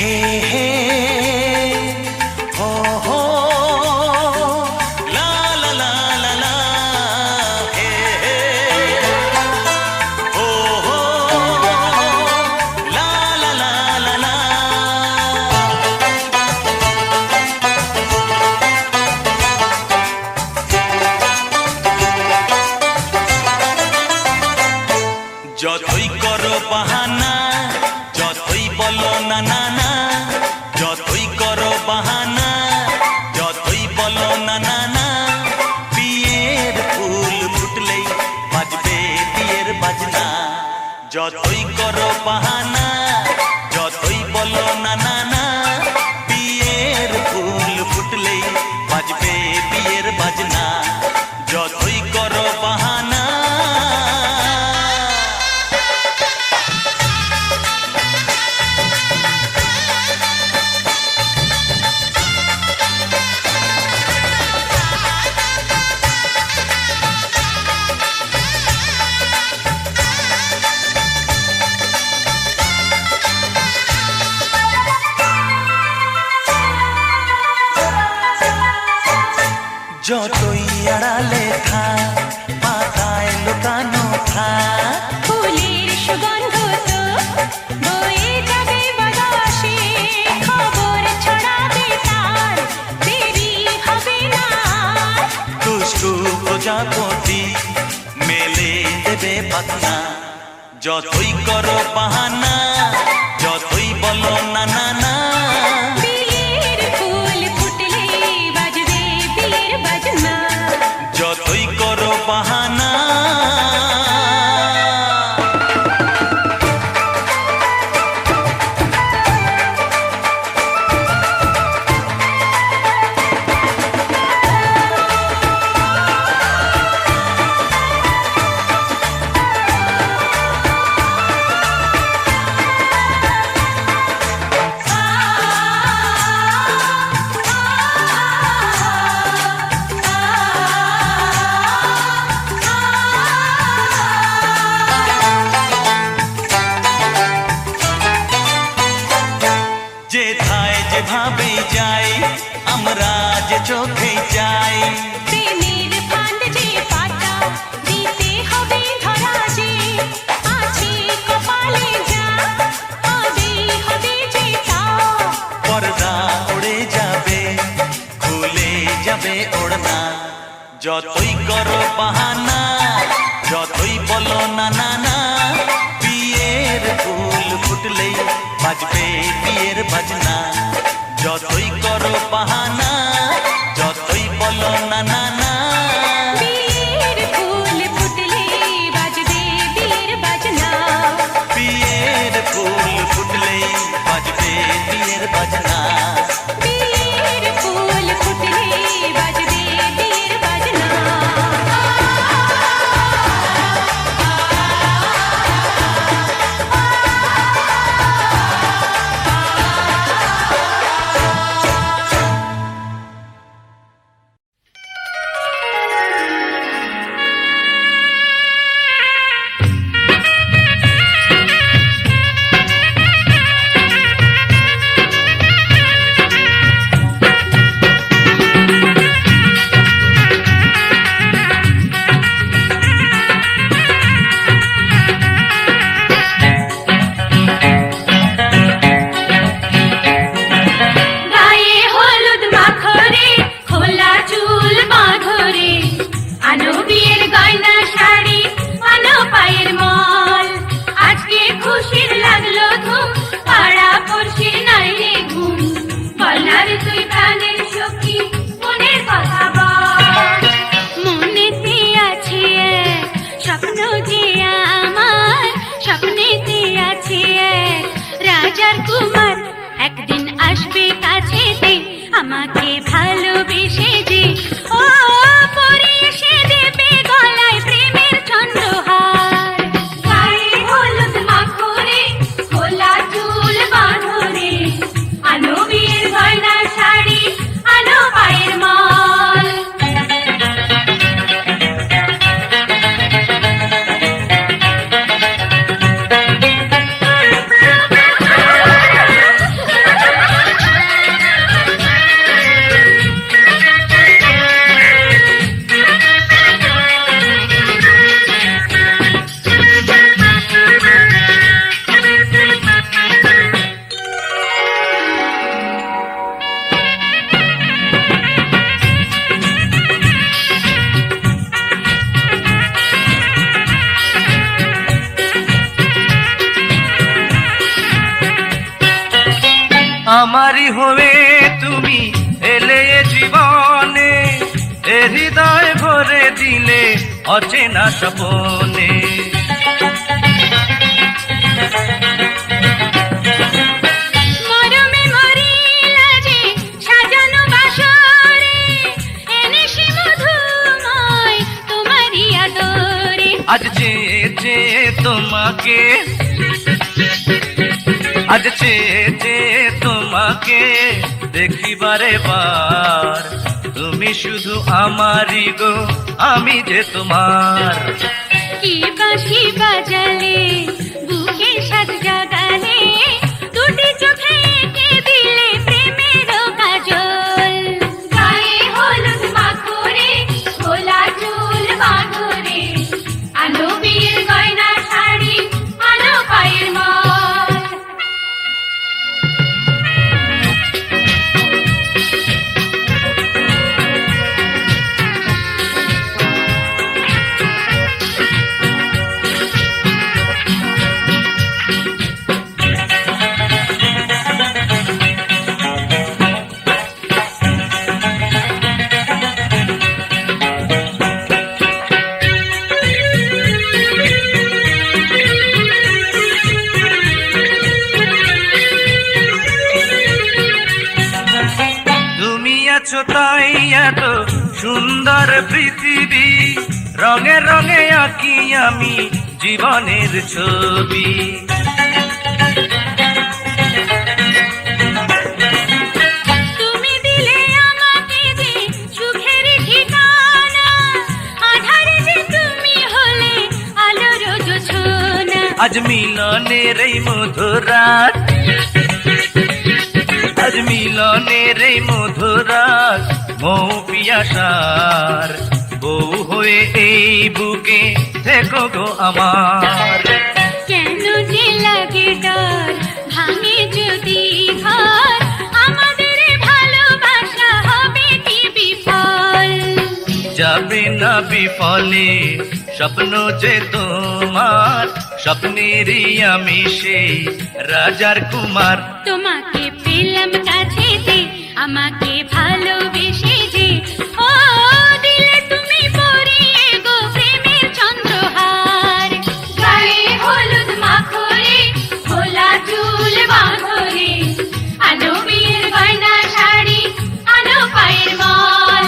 হে হে হো হো লা লা লা লা লা হে হে হো হো লা লা লা লা লা। যতই করো বাহানা, যতই বলো না না না, যতই করো বাহানা, যতই বলো না না না, বিয়ের ফুল ফুটলেই বাজবে বিয়ের বাজনা। যতই করো বাহানা, যতই বলো না না না, বিয়ের ফুল ফুটলেই বাজবে বিয়ের বাজনা। যতই করো বাহানা। যতই আড়ালে থাক, পাতায় লুকানো থাক, ফুলের সুগন্ধ তো বয়ে যাবে বাতাসে, খবর ছড়াবে তার দেরি হবে না। দুষ্টু প্রজাপতি মেলে দেবে পাখনা। যতই করো বাহানা, যতই বলো না না না, বিয়ের ফুল ফুটলে বাজবে বিয়ের বাজনা। যতই করো বাহানা। যেথায় যেভাবে যাই, আমরা যে চোখে যাই, প্রেমের ফান্ড যে পাতা দিতে হবে ধরা যে, আছে কপালে যা হবেই হবে যে তা। পর্দা উড়ে যাবে, খুলে যাবে ওড়না। যতই করো বাহানা, যতই বলো না না না, বিয়ের ফুল ফুটলেই বাজবে বিয়ের বাজনা। যতই করো বাহানা, যতই বলো না না না, বিয়ের ফুল ফুটলে বাজবে বিয়ের বাজনা। বিয়ের ফুল ফুটলেই বাজবে বিয়ের বাজনা। বিয়ের ফুল ফুটলে বাজবে বিয়ের বাজনা। আমারি হয়ে তুমি এলে এ জীবনে, এ হৃদয় ভরে দিলে অচেনা স্বপনে। মরমে মরিলা যে সাজানো বাসরে, এনেছি মধুময় তোমারই আদরে। আজ চেয়ে চেয়ে তোমাকে, আজ চেয়ে চেয়ে তোমাকে দেখিবারে বার, তুমি শুধু আমারই গো, আমি যে তোমার। কি বাঁশি বাজালে বুকে সাজ জাগালে, দুটি চোখে এঁকে দিলে প্রেমের কাজল। গায়ে হলুদ মাখো রে, খোলা চুল বাঁধো রে, আনো বিয়ের গয়না শাড়ি, আনো পায়ের মাল। তুমি আছো তাই এত সুন্দর পৃথিবী, রঙে রঙে আঁকি আমি জীবনের ছবি। তুমি দিলে আমাকে যে সুখের ঠিকানা, আধারে যে তুমি হলে আলোর জোছনা। আজ মিলনের এই মধুরাত, আজ মিলনের এই মধুরাত, মৌ পিয়াসার বউ হয়ে এই বুকে থেকো গো আমার। কেন যে লাগে ডর, ভাঙে যদি ঘর, আমাদের ভালোবাসা হবে কি বিফল। যাবে না বিফলে স্বপ্ন যে তোমার, স্বপ্নেরই আমি সেই রাজার কুমার। তোমাকে পেলাম কাছেতে, আমাকে ভালোবেসে যে, ও দিলে তুমি পরিয়ে গো প্রেমের চন্দ্রহার। গায়ে হলুদ মাখো রে, খোলা চুল বাঁধো রে, আনো বিয়ের গয়না শাড়ি, আনো পায়ের মাল।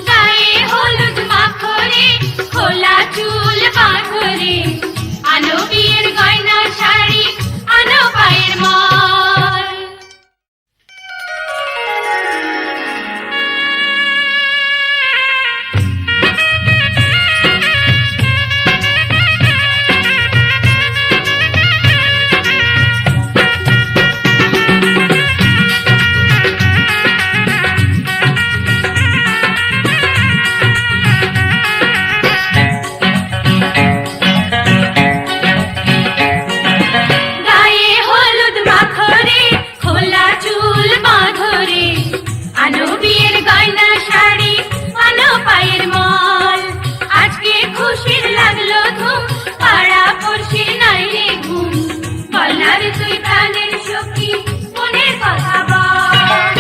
গায়ে হলুদ মাখো রে, খোলা চুল বাঁধো রে, আনো বিয়ের গয়না শাড়ি, আনো পায়ের মাল। গায়ে হলুদ মাখো রে, খোলা চুল বাঁধো রে, আনো বিয়ের গয়না শাড়ি, আনো পায়ের মল। আজকে খুশির লাগলো ধুম, পাড়া পড়শির নাই রে ঘুম, বলার তুই প্রাণের সখী, মনের কথা বল।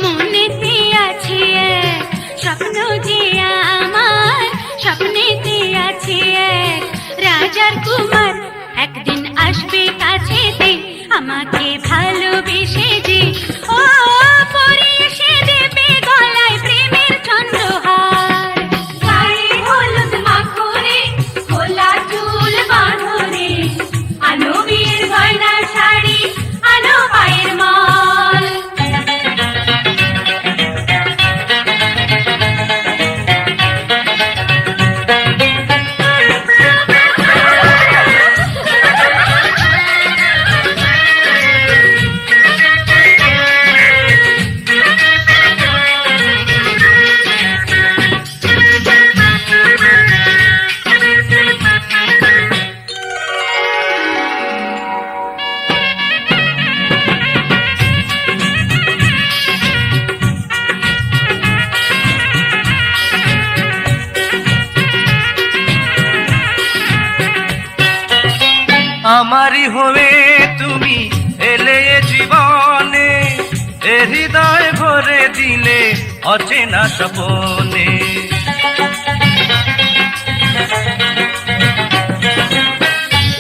মনেতে আছে এক স্বপ্ন যে আমার, স্বপ্নেতে আছে এক রাজার কুমার। একদিন আসবে কাছেতে, আমাকে ভালোবেসে যে, ও পরিয়ে সে দেবে গলায় প্রেমের চন্দ্রহার। গায়ে হলুদ মাখো রে, খোলা চুল বাঁধো রে, আনো বিয়ের গয়না শাড়ি, আনো পায়ের মাল। আমারি হয়ে তুমি এলে এ জীবনে, এ হৃদয় ভরে দিলে অচেনা স্বপনে।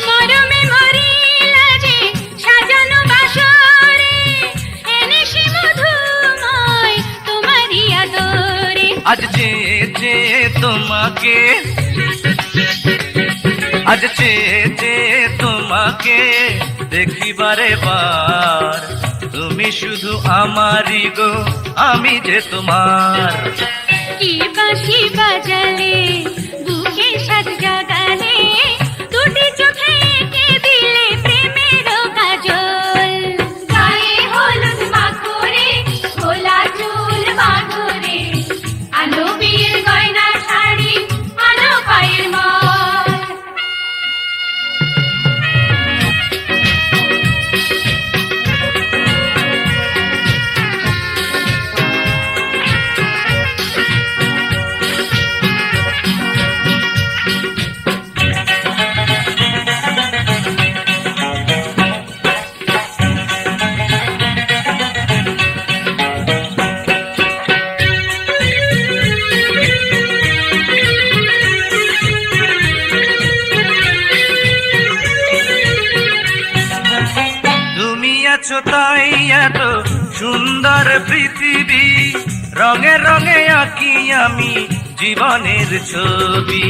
মরমে মরিলা যে সাজানো বাসরে, এনেছি মধুময় তোমারই আদরে। আজ চেয়ে চেয়ে তোমাকে, আজ চেয়ে চেয়ে তোমাকে দেখিবারে বার। তুমি শুধু আমারই গো, আমি যে তোমার। কি বাঁশি বাজালে বুকে সাজ জাগালে, দুটি চোখে এঁকে দিলে প্রেমের কাজল। গায়ে হলুদ মাখো রে, খোলা চুল বাঁধো রে, আনো বিয়ের গয়না শাড়ি, আনো পায়ের মাল। তুমি আছো তাই এত সুন্দর পৃথিবী, রঙে রঙে আঁকি আমি জীবনের ছবি।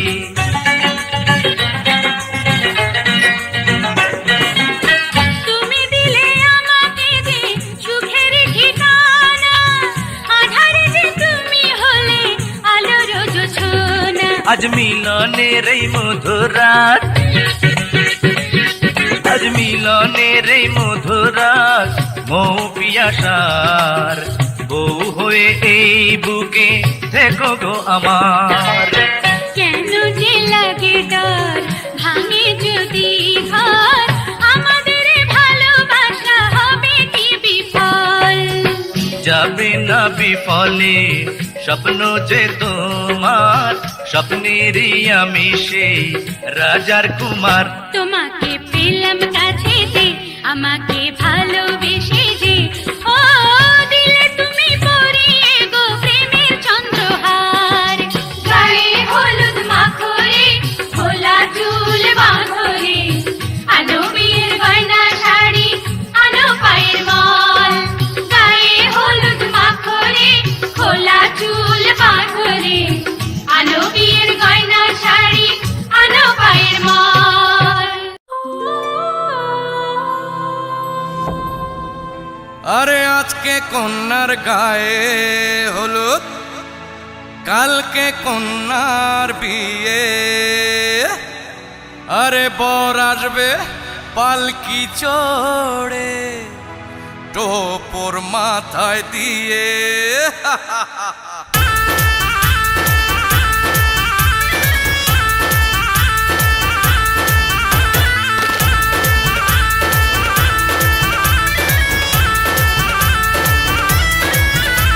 তুমি দিলে আমাকে যে সুখের ঠিকানা, আধারে যে তুমি হলে আলোর জোছনা। আজ মিলনের এই মধুরাত, আজ মিলনের এই মধুরাত, মৌ পিয়াসার বউ হয়ে এই বুকে থেকো গো আমার। কেন যে লাগে ডর, ভাঙে যদি ঘর, আমাদের ভালোবাসা হবে কি বিফল। যাবে না বিফলে স্বপ্ন যে তোমার, স্বপ্নেরই আমি সেই রাজার কুমার। তোমাকে পেলাম কাছেতে, আমাকে ভালোবেসে যে, ও দিলে তুমি পরিয়ে গো প্রেমের চন্দ্রহার। গায়ে হলুদ মাখো রে, খোলা চুল বাঁধো রে, আনো বিয়ের গয়না শাড়ি, আনো পায়ের মাল। গায়ে হলুদ মাখো রে, খোলা চুল বাঁধো রে, আনো বিয়ের গয়না শাড়ি, আনো পায়ের মাল। আরে আজকে কন্যার গায়ে হলুদ, কালকে কন্যার বিয়ে। আরে বর আসবে পালকি চড়ে, টোপর মাথায় দিয়ে।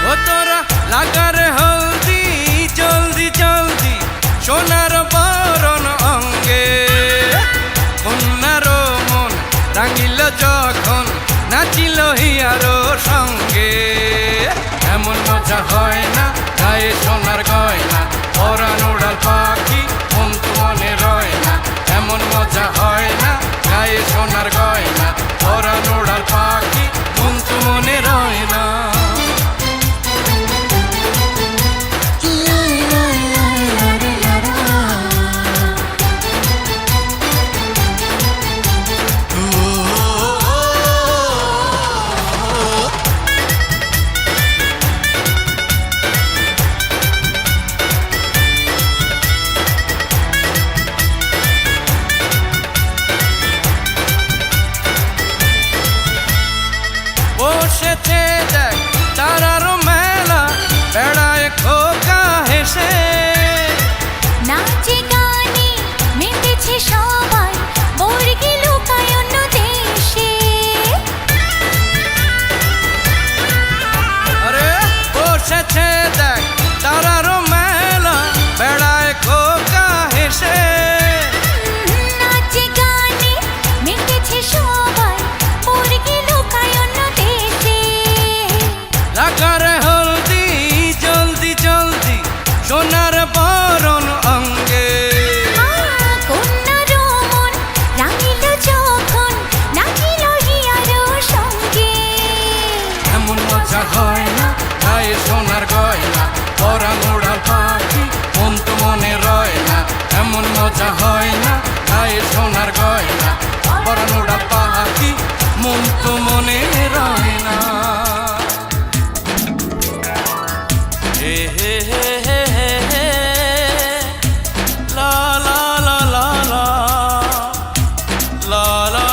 ও তোরা লাগারে হলদি, জলদি জলদি সোনার বরণ অঙ্গে। কন্যার মন রাঙিল যখন, নাচিল হিয়ারো সঙ্গে। এমন মজা হয় না গায়ে সোনার গয়না, পরাণ উড়াল পাখি মন তো মনে রয় না। এমন মজা হয় না গায়ে সোনার গয়না, পরাণ উড়াল পাখি মন তো মনে রয় না। বসেছে দেখ তারারও মেলা, বেড়ায় খোকা হেসে। নাচে গানে মেতেছে সবাই, বর্গি লুকায় অন্য দেশে। আরে বসেছে দেখ তারারও মেলা, বেড়ায় খোকা হেসে। নাচে গানে মেতেছে সবাই, বর্গি লুকায় অন্য দেশে। এমন মজা হয় না গায়ে সোনার গয়না পরানোটা পাখি মন তো মনে রয় না হে হে হে হে হে হে লা লা লা লা লা লা লা